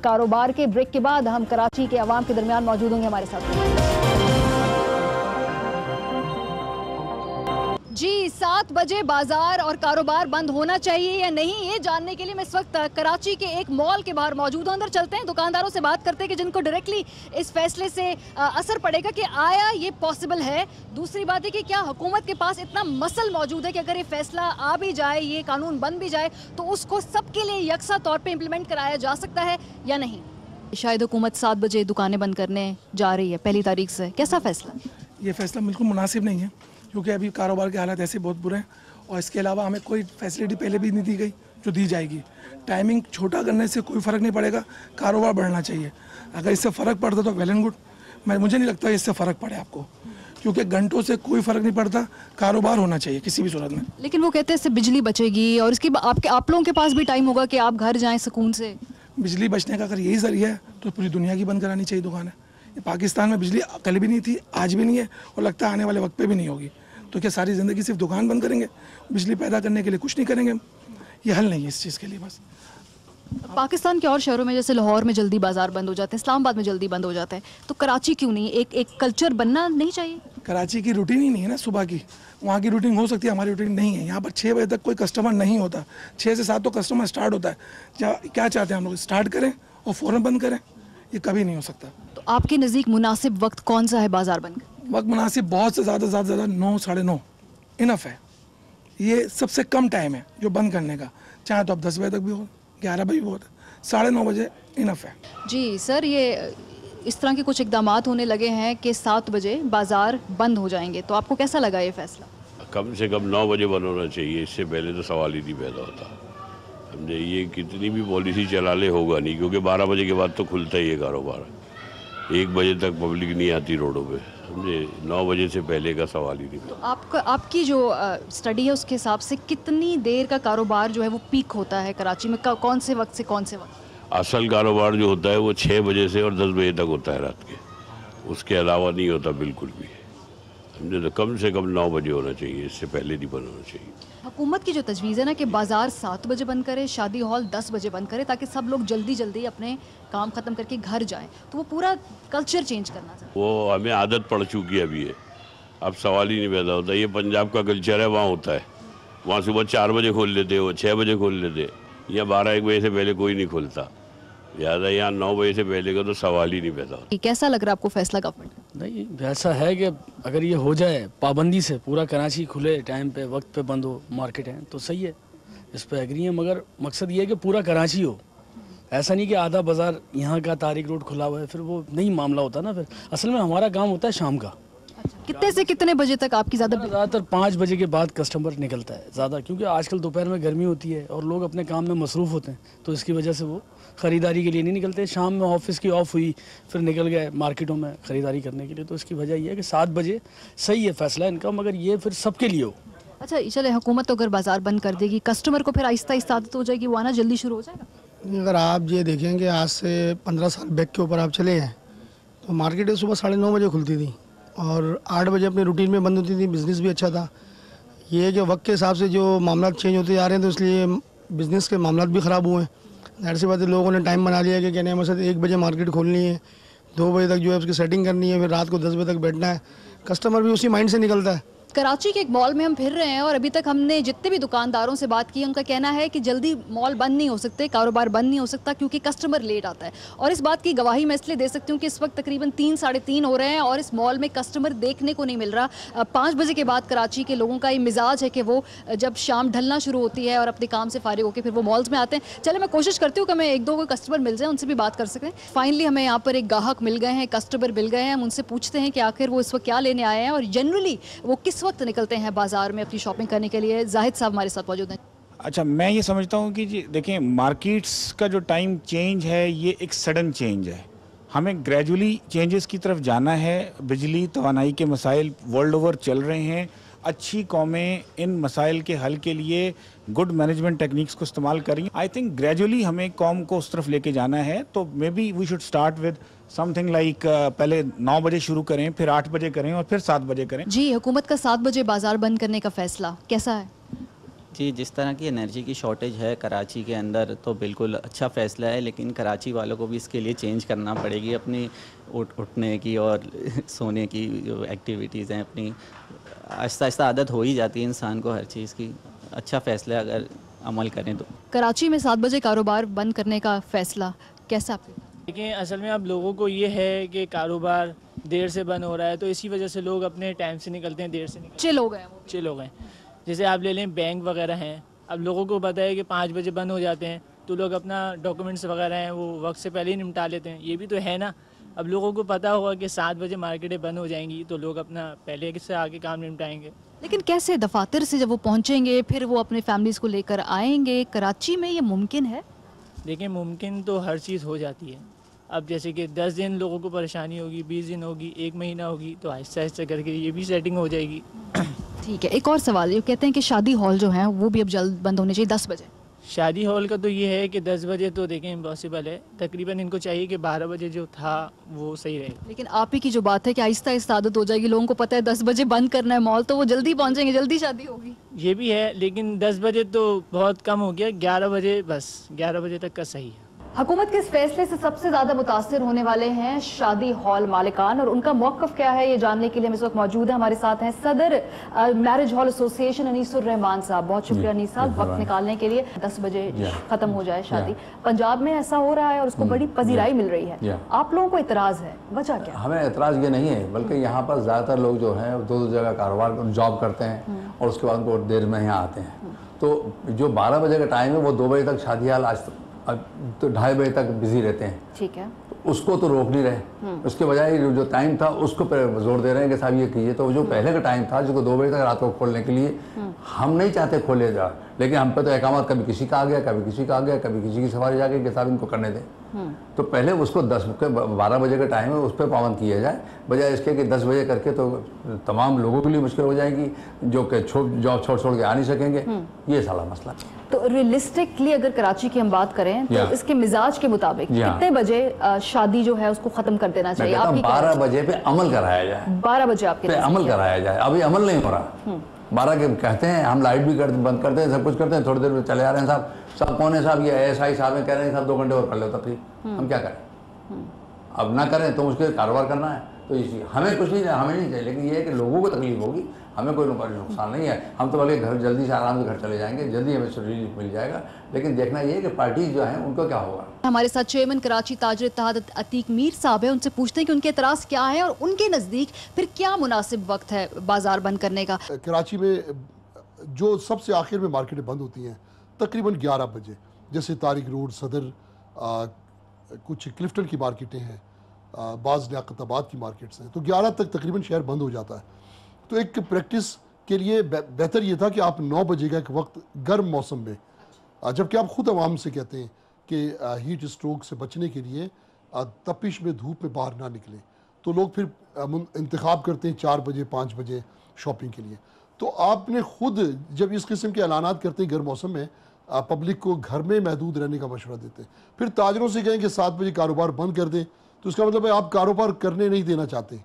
A: कारोबार के। ब्रेक के बाद हम कराची के अवाम के दरमियान मौजूद होंगे हमारे साथ। जी 7 बजे बाजार और कारोबार बंद होना चाहिए या नहीं, ये जानने के लिए मैं इस वक्त कराची के एक मॉल के बाहर मौजूद हूं। अंदर चलते हैं, दुकानदारों से बात करते हैं कि जिनको डायरेक्टली इस फैसले से असर पड़ेगा कि आया ये पॉसिबल है। दूसरी बात है कि क्या हुकूमत के पास इतना मसल मौजूद है कि अगर ये फैसला आ भी जाए, ये कानून बन भी जाए, तो उसको सबके लिए यकसा तौर पर इम्प्लीमेंट कराया जा सकता है या नहीं। शायद हुकूमत 7 बजे दुकानें बंद करने जा रही है 1 तारीख से, कैसा फैसला?
C: ये फैसला बिल्कुल मुनासिब नहीं है, क्योंकि अभी कारोबार के हालात ऐसे बहुत बुरे हैं और इसके अलावा हमें कोई फैसिलिटी पहले भी नहीं दी गई जो दी जाएगी। टाइमिंग छोटा करने से कोई फ़र्क नहीं पड़ेगा, कारोबार बढ़ना चाहिए। अगर इससे फ़र्क पड़ता तो वेल एंड गुड, मुझे नहीं लगता इससे फ़र्क पड़े आपको, क्योंकि घंटों से कोई फ़र्क नहीं पड़ता, कारोबार होना चाहिए किसी भी सूरत में।
A: लेकिन वो कहते हैं इससे बिजली बचेगी और इसकी आप लोगों के पास भी टाइम होगा कि आप घर जाएँ सुकून से।
C: बिजली बचने का अगर यही ज़रिया है तो पूरी दुनिया की बंद करानी चाहिए दुकानें। पाकिस्तान में बिजली कल भी नहीं थी, आज भी नहीं है और लगता है आने वाले वक्त पे भी नहीं होगी। तो क्या सारी ज़िंदगी सिर्फ दुकान बंद करेंगे, बिजली पैदा करने के लिए कुछ नहीं करेंगे? ये हल नहीं है इस चीज़ के लिए। बस
A: पाकिस्तान के और शहरों में जैसे लाहौर में जल्दी बाजार बंद हो जाते हैं, इस्लामाबाद में जल्दी बंद हो जाता है, तो कराची क्यों नहीं? एक कल्चर बनना नहीं चाहिए? कराची
C: की रूटीन ही नहीं है ना सुबह की, वहाँ की रूटीन हो सकती है, हमारी रूटीन नहीं है। यहाँ पर 6 बजे तक कोई कस्टमर नहीं होता, 6 से 7 तो कस्टमर स्टार्ट होता है। क्या चाहते हैं हम लोग, स्टार्ट करें और फ़ौरन बंद करें? ये कभी नहीं हो सकता।
A: तो आपके नज़दीक मुनासिब वक्त कौन सा है बाजार बंद?
C: वक्त मुनासिब बहुत से ज़्यादा 9 साढ़े 9 इनफ है। ये सबसे कम टाइम है जो बंद करने का, चाहे तो आप 10 बजे तक भी हो, 11 बजे भी हो, 9:30 बजे इनफ है।
A: जी सर, ये इस तरह के कुछ इकदाम होने लगे हैं कि 7 बजे बाजार बंद हो जाएंगे, तो आपको कैसा लगा ये फैसला?
D: कम से कम 9 बजे बंद होना चाहिए, इससे पहले तो सवाल ही नहीं पैदा होता। समझे, ये कितनी भी पॉलिसी चला ले होगा नहीं, क्योंकि 12 बजे के बाद तो खुलता ही है कारोबार, 1 बजे तक पब्लिक नहीं आती रोडों पे। समझे, 9 बजे से पहले का सवाल ही नहीं।
A: तो आपकी जो स्टडी है उसके हिसाब से कितनी देर का कारोबार जो है वो पीक होता है कराची में, कौन से वक्त से कौन से वक्त?
D: असल कारोबार जो होता है वो 6 बजे से और 10 बजे तक होता है रात के, उसके अलावा नहीं होता बिल्कुल भी। समझे, तो कम से कम 9 बजे होना चाहिए, इससे पहले नहीं बंद होना चाहिए।
A: हुकूमत की जो तजवीज़ है ना कि बाजार 7 बजे बंद करे, शादी हॉल 10 बजे बंद करे, ताकि सब लोग जल्दी अपने काम ख़त्म करके घर जाएं, तो वो पूरा कल्चर चेंज करना चाहिए।
D: वो हमें आदत पड़ चुकी है अभी है, अब सवाल ही नहीं पैदा होता। ये पंजाब का कल्चर है, वहाँ होता है, वहाँ सुबह 4 बजे खोल लेते, वो 6 बजे खोल लेते, यहाँ 12-1 बजे से पहले कोई नहीं खोलता। ज़्यादा यहाँ 9 बजे से पहले का तो सवाल ही नहीं पैदा होता।
A: कैसा लग रहा है आपको फैसला गवर्नमेंट?
E: नहीं, ऐसा है कि अगर ये हो जाए पाबंदी से, पूरा कराची खुले टाइम पे वक्त पे बंद हो, मार्केट है, तो सही है, इस पर एग्री है। मगर मकसद ये है कि पूरा कराची हो, ऐसा नहीं कि आधा बाजार यहाँ का तारिक रोड खुला हुआ है, फिर वो नहीं मामला होता ना। फिर असल में हमारा काम होता है शाम का।
A: कितने से कितने बजे तक आपकी
E: ज़्यादातर 5 बजे के बाद कस्टमर निकलता है ज़्यादा, क्योंकि आजकल दोपहर में गर्मी होती है और लोग अपने काम में मसरूफ़ होते हैं, तो इसकी वजह से वो ख़रीदारी के लिए नहीं निकलते। शाम में ऑफिस की ऑफ हुई, फिर निकल गए मार्केटों में ख़रीदारी करने के लिए। तो इसकी वजह यह है कि 7 बजे सही है फैसला इनका, मगर ये फिर सबके लिए हो।
A: अच्छा चले, हुकूमत तो अगर बाजार बंद कर देगी, कस्टमर को फिर आहिस्ता आहिस्ता आदत हो जाएगी, वो आना जल्दी शुरू हो जाएगा।
F: अगर आप ये देखेंगे आज से 15 साल बैक के ऊपर आप चले हैं तो मार्केटें सुबह 9:30 बजे खुलती थी और 8 बजे अपने रूटीन में बंद होती थी, बिज़नेस भी अच्छा था। ये जो वक्त के हिसाब से जो मामला चेंज होते जा रहे हैं, तो इसलिए बिज़नेस के मामला भी ख़राब हुए हैं। जाहिर सी बात है, लोगों ने टाइम बना लिया कि कहने हैं मतलब 1 बजे मार्केट खोलनी है, 2 बजे तक जो है उसकी सेटिंग करनी है, फिर रात को 10 बजे तक बैठना है। कस्टमर भी उसी माइंड से निकलता है।
A: कराची के एक मॉल में हम फिर रहे हैं और अभी तक हमने जितने भी दुकानदारों से बात की, उनका कहना है कि जल्दी मॉल बंद नहीं हो सकते, कारोबार बंद नहीं हो सकता, क्योंकि कस्टमर लेट आता है। और इस बात की गवाही मैं इसलिए दे सकती हूँ कि इस वक्त तकरीबन 3-3:30 हो रहे हैं और इस मॉल में कस्टमर देखने को नहीं मिल रहा। 5 बजे के बाद कराची के लोगों का ये मिजाज है कि वो जब शाम ढलना शुरू होती है और अपने काम से फारिग होकर फिर वो मॉल्स में आते हैं। चले, मैं कोशिश करती हूँ कि मैं 1-2 को कस्टमर मिल जाए, उनसे भी बात कर सकें। फाइनली हमें यहाँ पर एक ग्राहक मिल गए हैं, कस्टमर मिल गए हैं। हम उनसे पूछते हैं कि आखिर वो इस वक्त क्या लेने आए हैं और जनरली वो किस वक्त निकलते हैं बाजार में अपनी शॉपिंग करने के लिए। जाहिद साहब हमारे साथ मौजूद हैं।
G: अच्छा, मैं ये समझता हूँ कि जी देखें, मार्केट्स का जो टाइम चेंज है ये एक सडन चेंज है। हमें ग्रेजुअली चेंजेस की तरफ जाना है। बिजली तवानाई के मसाइल वर्ल्ड ओवर चल रहे हैं। अच्छी कौमें इन मसाइल के हल के लिए गुड मैनेजमेंट टेक्निक्स को इस्तेमाल करेंगी। आई थिंक ग्रेजुअली हमें कौम को उस तरफ लेके जाना है। तो maybe we should start with something like पहले 9 बजे शुरू करें, फिर 8 बजे करें और फिर 7 बजे करें।
A: जी, हुकूमत का 7 बजे बाजार बंद करने का फैसला कैसा है?
H: जी, जिस तरह की एनर्जी की शॉर्टेज है कराची के अंदर तो बिल्कुल अच्छा फ़ैसला है, लेकिन कराची वालों को भी इसके लिए चेंज करना पड़ेगी अपनी उठने की और सोने की जो एक्टिविटीज़ हैं अपनी। आहिस्ता आहिस्ता आदत हो ही जाती है इंसान को हर चीज़ की। अच्छा फ़ैसला अगर अमल करें तो।
A: कराची में 7 बजे कारोबार बंद करने का फैसला कैसा आपको?
I: देखिए, असल में अब लोगों को ये है कि कारोबार देर से बंद हो रहा है, तो इसी वजह से लोग अपने टाइम से निकलते हैं, देर से निकलते हैं। चिल हो गए। जैसे आप ले लें बैंक वगैरह हैं, अब लोगों को पता है कि 5 बजे बंद हो जाते हैं, तो लोग अपना डॉक्यूमेंट्स वगैरह हैं वो वक्त से पहले ही निपटा लेते हैं। ये भी तो है ना। अब लोगों को पता होगा कि 7 बजे मार्केटें बंद हो जाएंगी, तो लोग अपना पहले से आके काम निपटाएंगे।
A: लेकिन कैसे दफातर से जब वो पहुंचेंगे फिर वो अपने फैमिलीज को लेकर आएंगे? कराची में ये मुमकिन है?
I: देखिए, मुमकिन तो हर चीज़ हो जाती है। अब जैसे कि 10 दिन लोगों को परेशानी होगी, 20 दिन होगी, 1 महीना होगी, तो आहिस्ता आहिस्ता करके ये भी सेटिंग हो जाएगी।
A: ठीक है, एक और सवाल, ये कहते हैं कि शादी हॉल जो हैं वो भी अब जल्द बंद होने चाहिए 10 बजे।
I: शादी हॉल का तो ये है कि 10 बजे तो देखें इम्पॉसिबल है। तकरीबन इनको चाहिए कि 12 बजे जो था वो सही रहे।
A: लेकिन आप ही की जो बात है कि आहिस्ता आहिस्ता आदत हो जाएगी, लोगों को पता है 10 बजे बंद करना है मॉल, तो वो जल्दी पहुंचेंगे, जल्दी शादी होगी।
I: ये भी है, लेकिन 10 बजे तो बहुत कम हो गया। 11 बजे बस, 11 बजे तक का सही है।
A: हुकूमत के इस फैसले से सबसे ज्यादा मुतासिर होने वाले हैं शादी हॉल मालिकान, और उनका मौक़िफ़ क्या है ये जानने के लिए हम इस वक्त मौजूद है। हमारे साथ हैं सदर marriage hall association Anisur Rahman साहब। बहुत शुक्रिया अनीस साहब वक्त निकालने के लिए। 10 बजे खत्म हो जाए शादी, पंजाब में ऐसा हो रहा है और उसको बड़ी पजीराई मिल रही है। आप लोगों को इतराज है, वजह क्या?
J: हमें इतराज ये नहीं है, बल्कि यहाँ पर ज़्यादातर लोग जो हैं 2 जगह कारोबार जॉब करते हैं और उसके बाद उनको देर में यहाँ आते हैं। तो जो 12 बजे का टाइम है वो 2 बजे तक शादी हाल आज तो 2:30 बजे तक बिजी रहते हैं।
A: ठीक है,
J: तो उसको तो रोक नहीं रहे। उसके बजाय जो टाइम था उसको पर जोर दे रहे हैं कि साहब ये कीजिए। तो जो पहले का टाइम था जिसको 2 बजे तक रात को खोलने के लिए, हम नहीं चाहते खोले जा, लेकिन हम पे तो अहकामात कभी किसी का आ गया, कभी किसी का आ गया, कभी किसी की सवारी जाके कि साहब इनको करने दें। तो पहले उसको 12 बजे का टाइम है उस पर पाबंद किया जाए, बजाय इसके कि 10 बजे करके तो तमाम लोगों के लिए मुश्किल हो जाएगी जो कि जॉब छोड़ के आ नहीं सकेंगे। ये सारा मसला।
A: तो रियलिस्टिकली अगर कराची की हम बात करें तो इसके मिजाज के मुताबिक कितने बजे शादी जो है उसको खत्म कर देना चाहिए?
J: 12 बजे पे अमल कराया जाए।
A: 12 बजे आपके
J: पे अमल कराया जाए। अभी अमल नहीं हो रहा। 12 के कहते हैं, हम लाइट भी बंद करते हैं, सब कुछ करते हैं, थोड़ी देर में चले आ रहे हैं साहब कौन है साहब, ये ASI साहब कह रहे हैं साहब 2 घंटे और कर लो तब हम क्या करें? अब ना करें तो मुझे कारोबार करना है। तो इसी हमें कुछ नहीं, हमें नहीं चाहिए, लेकिन ये है कि लोगों को तकलीफ होगी, हमें कोई नुकसान नहीं है। हम तो बल्कि घर जल्दी से आराम से घर चले जाएंगे, जल्दी हमें रिलीफ मिल जाएगा। लेकिन देखना ये है कि पार्टी जो है उनको क्या होगा।
A: हमारे साथ चेयरमैन कराची ताजर इत्तेहाद अतीक मीर साहब है, उनसे पूछते हैं कि उनके एतराज़ क्या है और उनके नज़दीक फिर क्या मुनासिब वक्त है बाजार बंद करने का।
K: कराची में जो सबसे आखिर में मार्केटें बंद होती हैं तकरीबन 11 बजे, जैसे तारिक रोड, सदर, कुछ क्लिफ्टन की मार्केटें हैं, बाज़ लियाकताबाद की मार्केट्स हैं, तो 11 तक तकरीबन शहर बंद हो जाता है। तो एक प्रैक्टिस के लिए बेहतर ये था कि आप 9 बजे का एक वक्त गर्म मौसम में, जबकि आप ख़ुद आवाम से कहते हैं कि हीट स्ट्रोक से बचने के लिए तपिश में धूप में बाहर ना निकलें, तो लोग फिर इंतखाब करते हैं 4 बजे 5 बजे शॉपिंग के लिए। तो आपने ख़ुद जब इस किस्म के ऐलानात करते हैं गर्म मौसम में, पब्लिक को घर में महदूद रहने का मशवरा देते हैं, फिर ताजरों से कहें कि 7 बजे कारोबार बंद कर दें, तो इसका मतलब है आप कारोबार करने नहीं देना चाहते।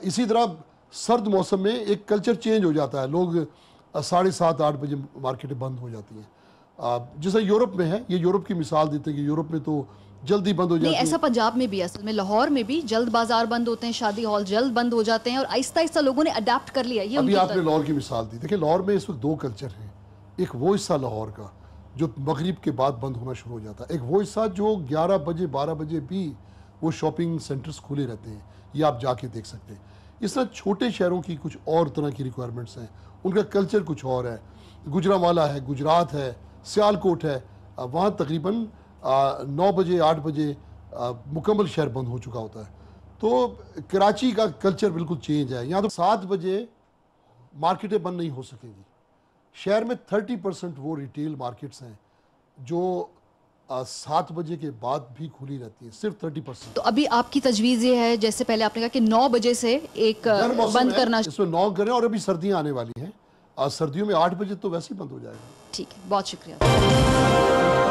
K: इसी तरह सर्द मौसम में एक कल्चर चेंज हो जाता है, लोग 7:30-8 बजे मार्केटें बंद हो जाती हैं। जैसा यूरोप में है, ये यूरोप की मिसाल देते हैं कि यूरोप में तो जल्दी बंद हो जाती है।
A: ऐसा पंजाब में भी, असल में लाहौर में भी जल्द बाजार बंद होते हैं, शादी हॉल जल्द बंद हो जाते हैं और आहिस्ता आहिस्ता लोगों ने अडेप्ट कर लिया। ये
K: अभी आपने लाहौर की मिसाल दी। देखिए लाहौर में इस वक्त 2 कल्चर हैं। एक वो हिस्सा लाहौर का जो मगरिब के बाद बंद होना शुरू हो जाता है, एक वो हिस्सा जो 11 बजे 12 बजे भी वो शॉपिंग सेंटर्स खुले रहते हैं, ये आप जाके देख सकते हैं। इस तरह छोटे शहरों की कुछ और तरह की रिक्वायरमेंट्स हैं, उनका कल्चर कुछ और है। गुजरांवाला है, गुजरात है, सियालकोट है, वहाँ तकरीबन 9 बजे 8 बजे मुकम्मल शहर बंद हो चुका होता है। तो कराची का कल्चर बिल्कुल चेंज है। यहाँ तो 7 बजे मार्केटें बंद नहीं हो सकेंगी। शहर में 30% वो रिटेल मार्केट्स हैं जो 7 बजे के बाद भी खुली रहती है, सिर्फ 30%।
A: तो अभी आपकी तजवीज़ ये है, जैसे पहले आपने कहा कि 9 बजे से एक बंद करना,
K: इसमें 9 करें, और अभी सर्दियां आने वाली हैं, सर्दियों में 8 बजे तो वैसे ही बंद हो जाएगा।
A: ठीक है, बहुत शुक्रिया।